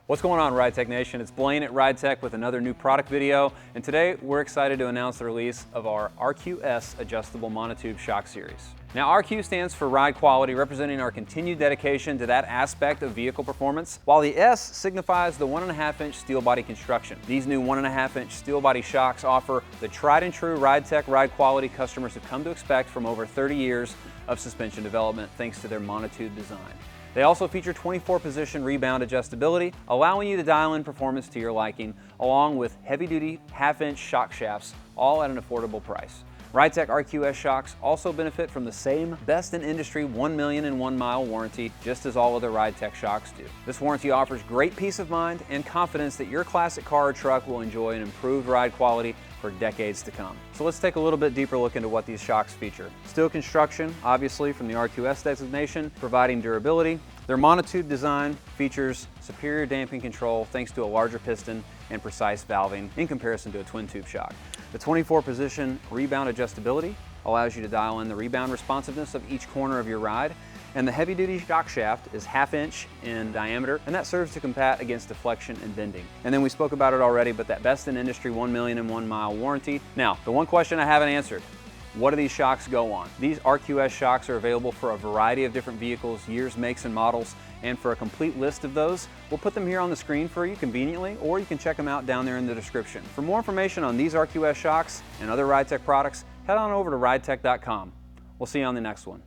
What's going on, Ridetech Nation? It's Blaine at Ridetech with another new product video, and today we're excited to announce the release of our RQS adjustable monotube shock series. Now, RQ stands for Ride Quality, representing our continued dedication to that aspect of vehicle performance, while the S signifies the 1.5-inch steel body construction. These new 1.5-inch steel body shocks offer the tried and true Ridetech Ride Quality customers have come to expect from over 30 years of suspension development, thanks to their monotube design. They also feature 24-position rebound adjustability, allowing you to dial in performance to your liking, along with heavy-duty half-inch shock shafts, all at an affordable price. Ridetech RQS shocks also benefit from the same best-in-industry 1 million and 1 mile warranty, just as all other Ridetech shocks do. This warranty offers great peace of mind and confidence that your classic car or truck will enjoy an improved ride quality for decades to come. So let's take a little bit deeper look into what these shocks feature. Steel construction, obviously from the RQS designation, providing durability. Their monotube design features superior damping control thanks to a larger piston and precise valving in comparison to a twin tube shock. The 24-position rebound adjustability allows you to dial in the rebound responsiveness of each corner of your ride. And the heavy-duty shock shaft is half-inch in diameter, and that serves to combat against deflection and bending. And then we spoke about it already, but that best-in-industry 1 million and 1 mile warranty. Now, the one question I haven't answered, what do these shocks go on? These RQS shocks are available for a variety of different vehicles, years, makes, and models. And for a complete list of those, we'll put them here on the screen for you conveniently, or you can check them out down there in the description. For more information on these RQS shocks and other Ridetech products, head on over to ridetech.com. We'll see you on the next one.